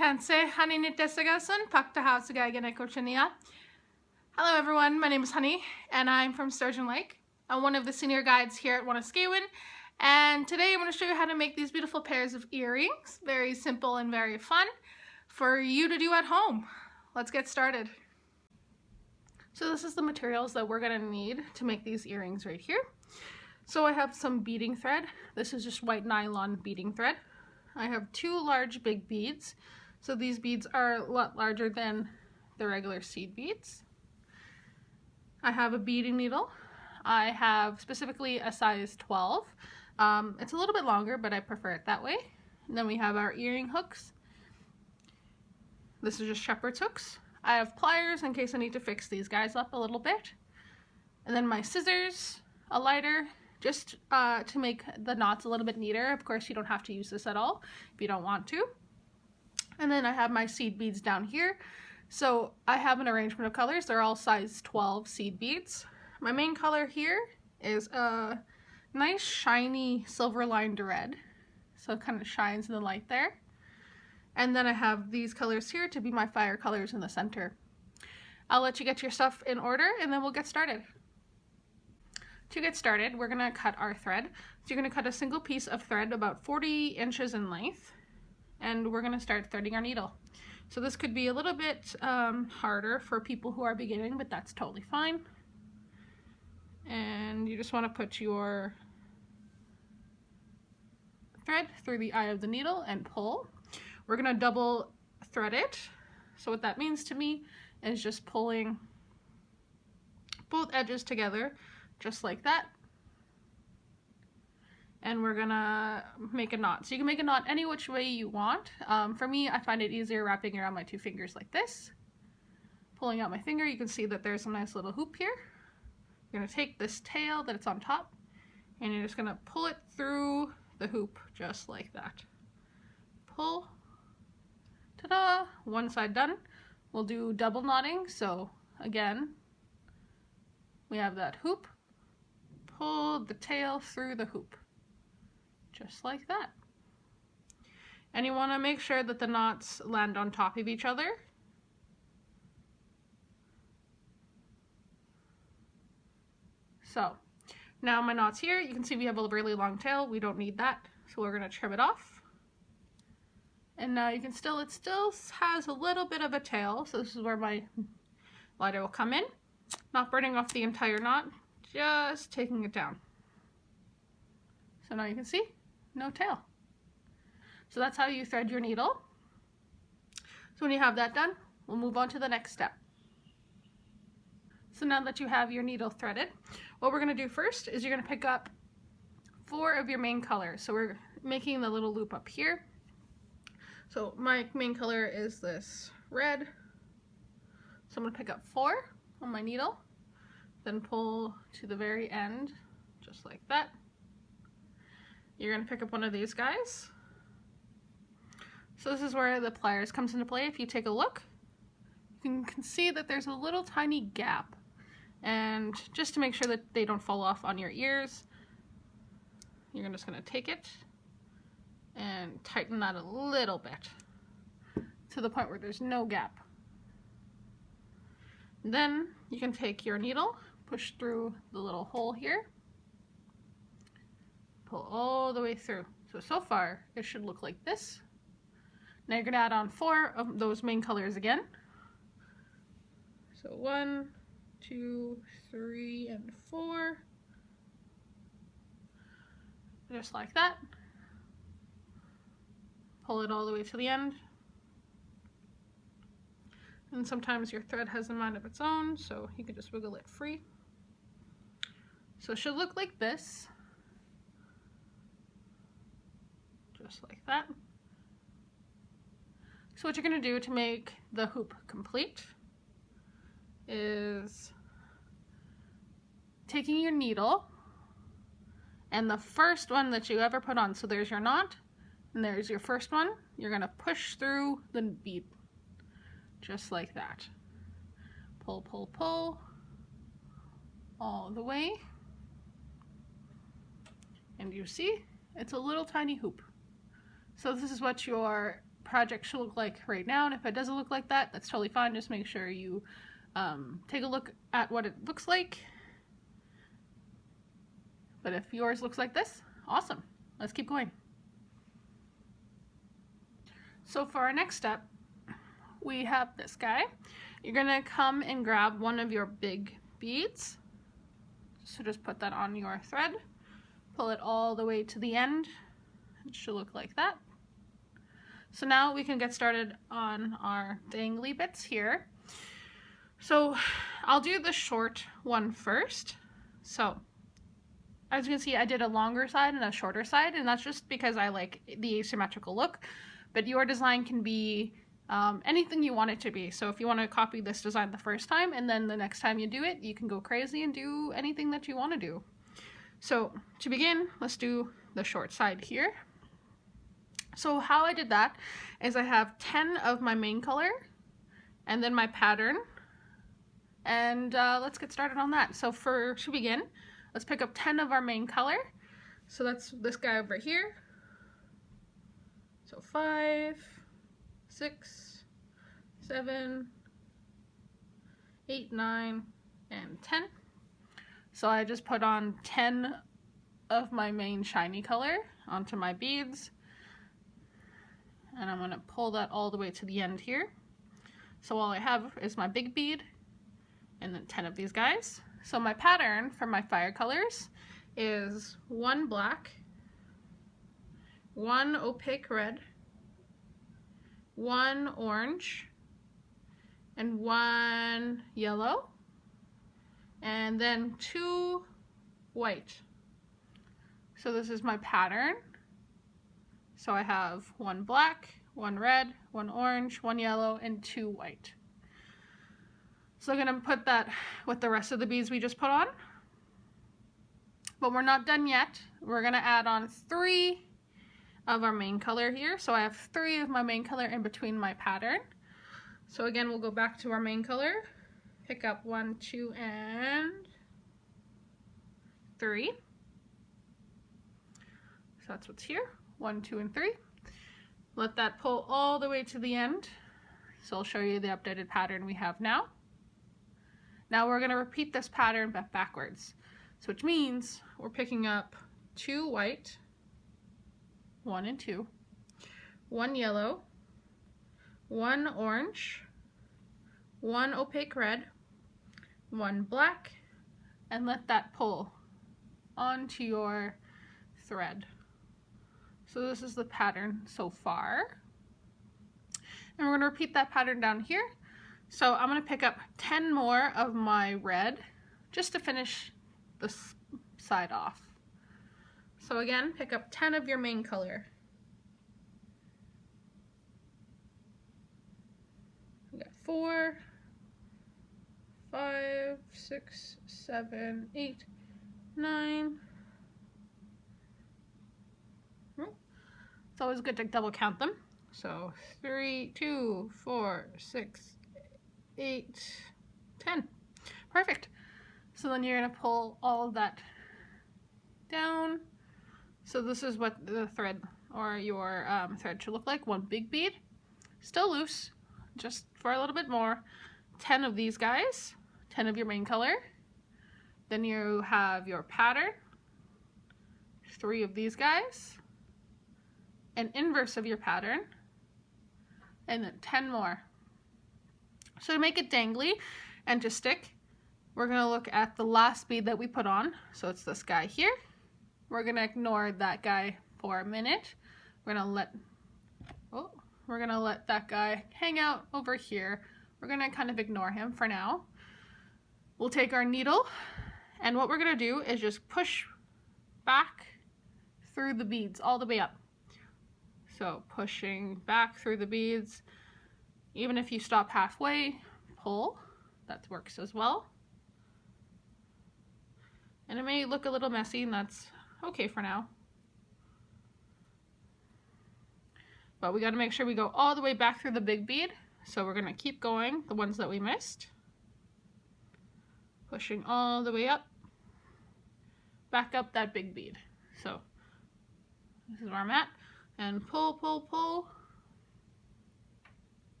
Tanse Honey Nitesagasun, Pakta Hausagagane Kochinia. Hello everyone, my name is Honey and I'm from Sturgeon Lake. I'm one of the senior guides here at Wanuskewin, and today I'm going to show you how to make these beautiful pairs of earrings. Very simple and very fun for you to do at home. Let's get started. So this is the materials that we're going to need to make these earrings right here. So I have some beading thread. This is just white nylon beading thread. I have two large big beads. So these beads are a lot larger than the regular seed beads. I have a beading needle. I have specifically a size 12. It's a little bit longer, but I prefer it that way. And then we have our earring hooks. This is just shepherd's hooks. I have pliers in case I need to fix these guys up a little bit. And then my scissors, a lighter, just to make the knots a little bit neater. Of course, you don't have to use this at all if you don't want to. And then I have my seed beads down here. So I have an arrangement of colors. They're all size 12 seed beads. My main color here is a nice shiny silver lined red. So it kind of shines in the light there. And then I have these colors here to be my fire colors in the center. I'll let you get your stuff in order and then we'll get started. To get started, we're going to cut our thread. So you're going to cut a single piece of thread about 40 inches in length, and we're going to start threading our needle. So this could be a little bit harder for people who are beginning, but that's totally fine. And you just want to put your thread through the eye of the needle and pull. We're going to double thread it. So what that means to me is just pulling both edges together, just like that. And we're gonna make a knot. So you can make a knot any which way you want. For me, I find it easier wrapping around my two fingers like this. Pulling out my finger, you can see that there's a nice little hoop here. You're gonna take this tail that it's on top, and you're just gonna pull it through the hoop, just like that. Pull. Ta-da! One side done. We'll do double knotting. So again, we have that hoop. Pull the tail through the hoop, just like that. And you want to make sure that the knots land on top of each other. So now my knot's here. You can see we have a really long tail. We don't need that, so we're going to trim it off. And now you can still, it still has a little bit of a tail, so this is where my lighter will come in. Not burning off the entire knot, just taking it down. So now you can see, no tail. So that's how you thread your needle. So when you have that done, we'll move on to the next step. So now that you have your needle threaded, what we're going to do first is you're going to pick up 4 of your main colors. So we're making the little loop up here. So my main color is this red. So I'm going to pick up 4 on my needle, then pull to the very end, just like that. You're going to pick up one of these guys. So this is where the pliers comes into play. If you take a look, you can see that there's a little tiny gap. And just to make sure that they don't fall off on your ears, you're just going to take it and tighten that a little bit to the point where there's no gap. Then you can take your needle, push through the little hole here, pull all the way through. So far it should look like this. Now you're going to add on 4 of those main colors again. So 1, 2, 3, and 4. Just like that. Pull it all the way to the end. And sometimes your thread has a mind of its own, so you can just wiggle it free. So it should look like this. Just like that. So what you're going to do to make the hoop complete is taking your needle and the first one that you ever put on, so there's your knot and there's your first one, you're going to push through the bead. Just like that. Pull, pull, pull all the way. And you see, it's a little tiny hoop. So this is what your project should look like right now, and if it doesn't look like that, that's totally fine. Just make sure you take a look at what it looks like. But if yours looks like this, awesome. Let's keep going. So for our next step, we have this guy. You're gonna come and grab one of your big beads. So just put that on your thread, pull it all the way to the end. It should look like that. So now we can get started on our dangly bits here. So I'll do the short one first. So as you can see, I did a longer side and a shorter side, and that's just because I like the asymmetrical look, but your design can be anything you want it to be. So if you want to copy this design the first time, and then the next time you do it, you can go crazy and do anything that you want to do. So to begin, let's do the short side here. So how I did that is I have 10 of my main color and then my pattern, and let's get started on that. So to begin, let's pick up 10 of our main color. So that's this guy over here. So 5, 6, 7, 8, 9, and 10. So I just put on 10 of my main shiny color onto my beads. And I'm going to pull that all the way to the end here. So all I have is my big bead and then 10 of these guys. So my pattern for my fire colors is 1 black, 1 opaque red, 1 orange, and 1 yellow, and then 2 white. So this is my pattern. So I have 1 black, 1 red, 1 orange, 1 yellow, and 2 white. So I'm gonna put that with the rest of the beads we just put on. But we're not done yet. We're gonna add on 3 of our main color here. So I have 3 of my main color in between my pattern. So again, we'll go back to our main color, pick up 1, 2, and 3. So that's what's here. 1, 2, and 3. Let that pull all the way to the end. So I'll show you the updated pattern we have now. Now we're going to repeat this pattern but backwards. So which means we're picking up 2 white, 1 and 2, 1 yellow, 1 orange, 1 opaque red, 1 black, and let that pull onto your thread. So this is the pattern so far. And we're going to repeat that pattern down here. So I'm going to pick up 10 more of my red just to finish this side off. So again, pick up 10 of your main color. We got 4, 5, 6, 7, 8, 9. It's always good to double count them. So 3, 2, 4, 6, 8, 10. Perfect. So then you're going to pull all of that down. So this is what the thread or your thread should look like. 1 big bead, still loose, just for a little bit more. 10 of these guys, 10 of your main color. Then you have your pattern, 3 of these guys, an inverse of your pattern, and then 10 more. So to make it dangly and to stick, we're going to look at the last bead that we put on. So it's this guy here. We're going to ignore that guy for a minute. We're going to let that guy hang out over here. We're going to kind of ignore him for now. We'll take our needle, and what we're going to do is just push back through the beads all the way up. So pushing back through the beads. Even if you stop halfway, pull. That works as well. And it may look a little messy, and that's okay for now. But we got to make sure we go all the way back through the big bead. So we're going to keep going, the ones that we missed. Pushing all the way up. Back up that big bead. So this is where I'm at. And pull, pull, pull.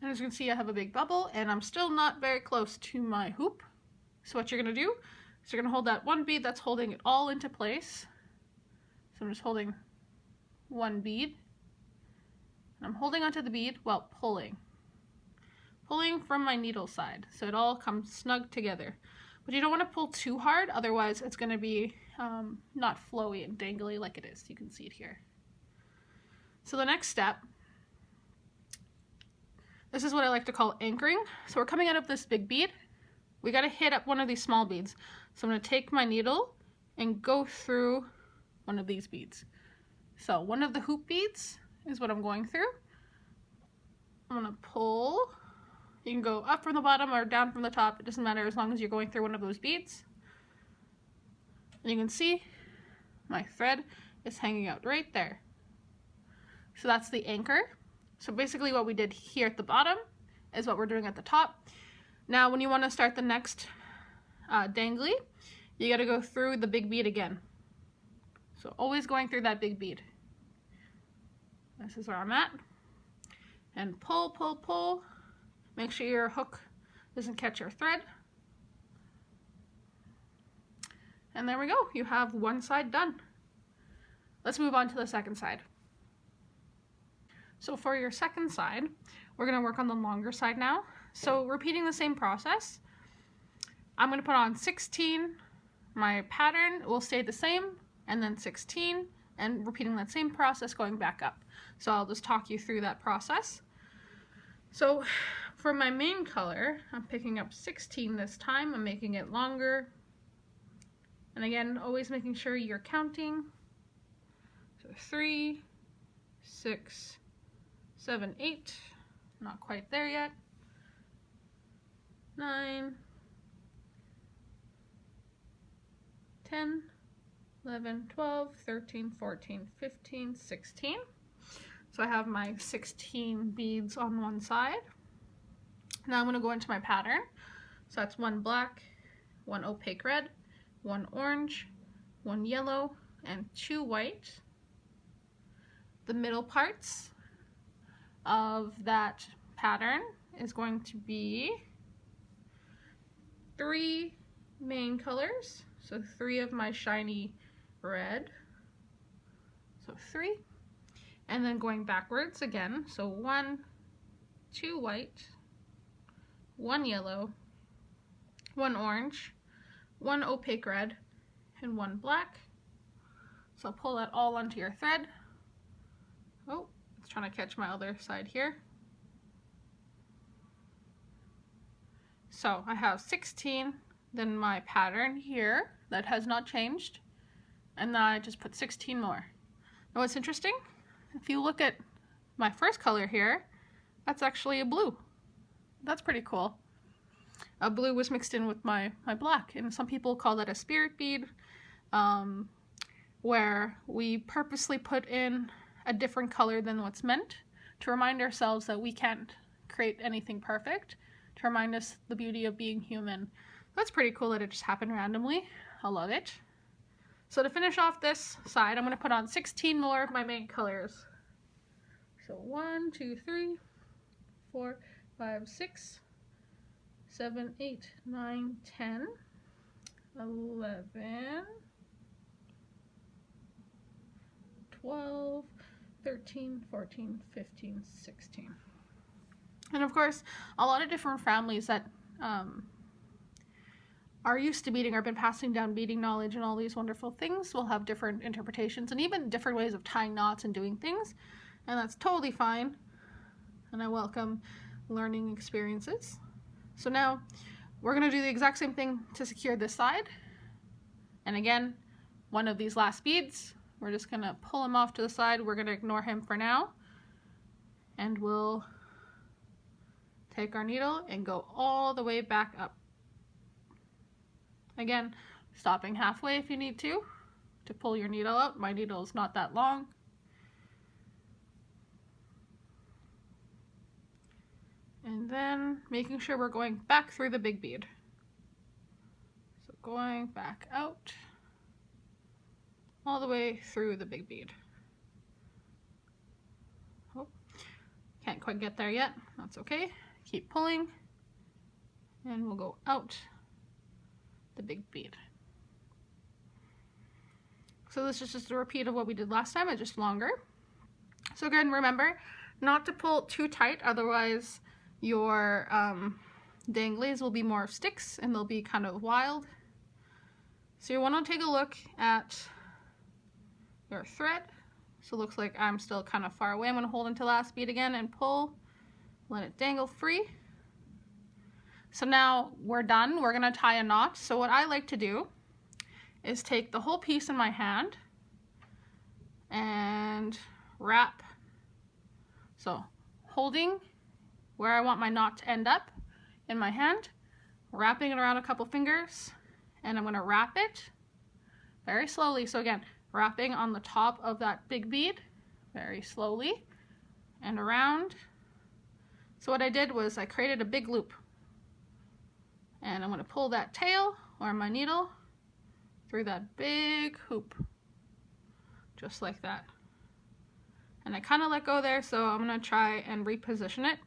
And as you can see, I have a big bubble and I'm still not very close to my hoop. So what you're gonna do is you're gonna hold that one bead that's holding it all into place. So I'm just holding one bead. And I'm holding onto the bead while pulling from my needle side, so it all comes snug together. But you don't want to pull too hard, otherwise it's going to be not flowy and dangly like it is. You can see it here. So the next step, this is what I like to call anchoring. So we're coming out of this big bead. We got to hit up one of these small beads. So I'm going to take my needle and go through one of these beads. So one of the hoop beads is what I'm going through. I'm going to pull. You can go up from the bottom or down from the top. It doesn't matter as long as you're going through one of those beads. And you can see my thread is hanging out right there. So that's the anchor. So basically what we did here at the bottom is what we're doing at the top. Now when you want to start the next dangly, you got to go through the big bead again. So always going through that big bead. This is where I'm at. And pull, pull, pull. Make sure your hook doesn't catch your thread. And there we go. You have one side done. Let's move on to the second side. So for your second side, we're going to work on the longer side now. So repeating the same process, I'm going to put on 16. My pattern will stay the same, and then 16, and repeating that same process going back up. So I'll just talk you through that process. So for my main color, I'm picking up 16 this time. I'm making it longer. And again, always making sure you're counting. So 3, 6, 7, 8. Not quite there yet. 9, 10, 11, 12, 13, 14, 15, 16. So I have my 16 beads on one side. Now I'm going to go into my pattern. So that's one black, one opaque red, one orange, one yellow, and 2 white. The middle parts of that pattern is going to be 3 main colors. So 3 of my shiny red. So 3. And then going backwards again. So 1, 2 white, 1 yellow, 1 orange, 1 opaque red, and 1 black. So pull that all onto your thread. Oh, it's trying to catch my other side here. So I have 16, then my pattern here that has not changed, and then I just put 16 more. Now what's interesting, if you look at my first color here, that's actually a blue. That's pretty cool. A blue was mixed in with my black, and some people call that a spirit bead, where we purposely put in a different color than what's meant to remind ourselves that we can't create anything perfect, to remind us the beauty of being human. That's pretty cool that it just happened randomly. I love it. So to finish off this side, I'm going to put on 16 more of my main colors. So 1, 2, 3, 4, 5, 6, 7, 8, 9, 10, 11, 12, 13, 14, 15, 16. And of course, a lot of different families that are used to beading or been passing down beading knowledge and all these wonderful things will have different interpretations and even different ways of tying knots and doing things. And that's totally fine. And I welcome learning experiences. So now we're going to do the exact same thing to secure this side. And again, one of these last beads, we're just going to pull him off to the side. We're going to ignore him for now. And we'll take our needle and go all the way back up. Again, stopping halfway if you need to pull your needle out. My needle is not that long. And then making sure we're going back through the big bead. So going back out all the way through the big bead. Oh. Can't quite get there yet. That's okay. Keep pulling. And we'll go out the big bead. So this is just a repeat of what we did last time, but just longer. So again, remember not to pull too tight, otherwise your danglies will be more sticks and they'll be kind of wild. So you want to take a look at your thread. So it looks like I'm still kind of far away. I'm going to hold into last bead again and pull, let it dangle free. So now we're done. We're going to tie a knot. So what I like to do is take the whole piece in my hand and wrap. So holding where I want my knot to end up in my hand, wrapping it around a couple fingers, and I'm going to wrap it very slowly. So again, wrapping on the top of that big bead very slowly and around. So what I did was I created a big loop, and I'm going to pull that tail or my needle through that big hoop, just like that. And I kind of let go there, so I'm going to try and reposition it.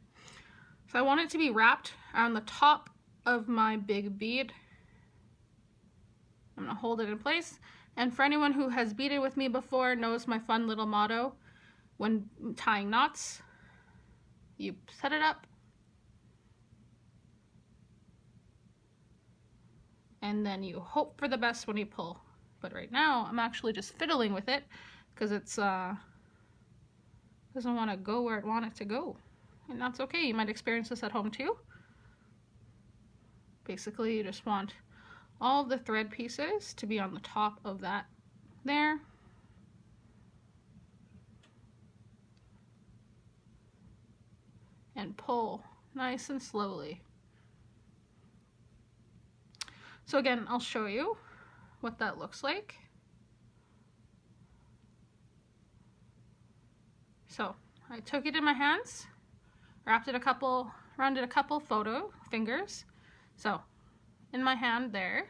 So I want it to be wrapped on the top of my big bead. I'm going to hold it in place. And for anyone who has beaded with me before knows my fun little motto when tying knots: you set it up and then you hope for the best when you pull. But right now I'm actually just fiddling with it because it's doesn't want to go where it wants it to go, and that's okay. You might experience this at home too. Basically, you just want all of the thread pieces to be on the top of that there. And pull nice and slowly. So again, I'll show you what that looks like. So I took it in my hands, wrapped it rounded a couple photo fingers. So in my hand there,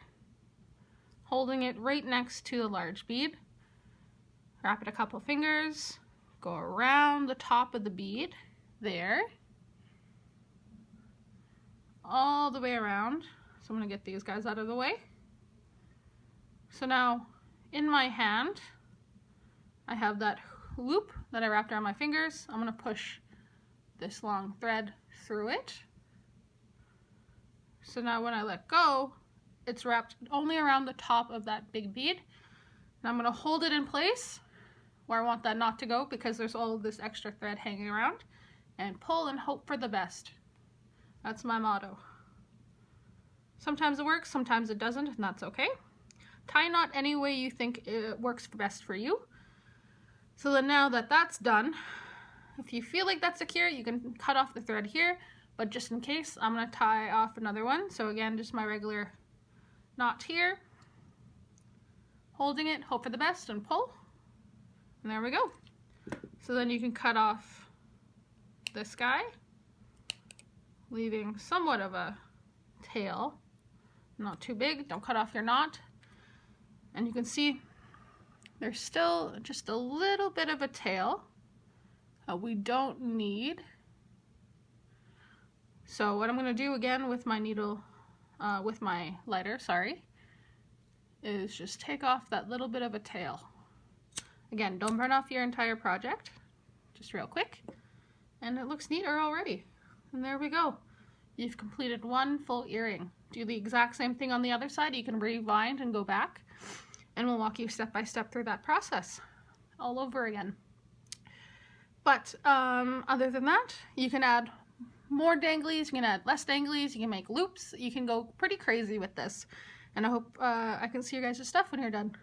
holding it right next to the large bead, wrap it a couple fingers, go around the top of the bead there, all the way around. So I'm going to get these guys out of the way. So now in my hand, I have that loop that I wrapped around my fingers. I'm going to push this long thread through it. So now when I let go, it's wrapped only around the top of that big bead. And I'm going to hold it in place where I want that knot to go, because there's all of this extra thread hanging around, and pull and hope for the best. That's my motto. Sometimes it works, sometimes it doesn't, and that's okay. Tie a knot any way you think it works best for you. So then now that that's done, if you feel like that's secure, you can cut off the thread here, but just in case, I'm going to tie off another one. So again, just my regular knot here, holding it, hope for the best, and pull. And there we go. So then you can cut off this guy, leaving somewhat of a tail, not too big. Don't cut off your knot. And you can see there's still just a little bit of a tail we don't need. So what I'm going to do again with my needle, with my lighter, sorry, is just take off that little bit of a tail. Again, don't burn off your entire project, just real quick. And it looks neater already. And there we go. You've completed one full earring. Do the exact same thing on the other side. You can rewind and go back, and we'll walk you step by step through that process all over again. But other than that, you can add more danglies, you can add less danglies, you can make loops, you can go pretty crazy with this. And I hope I can see your guys' stuff when you're done.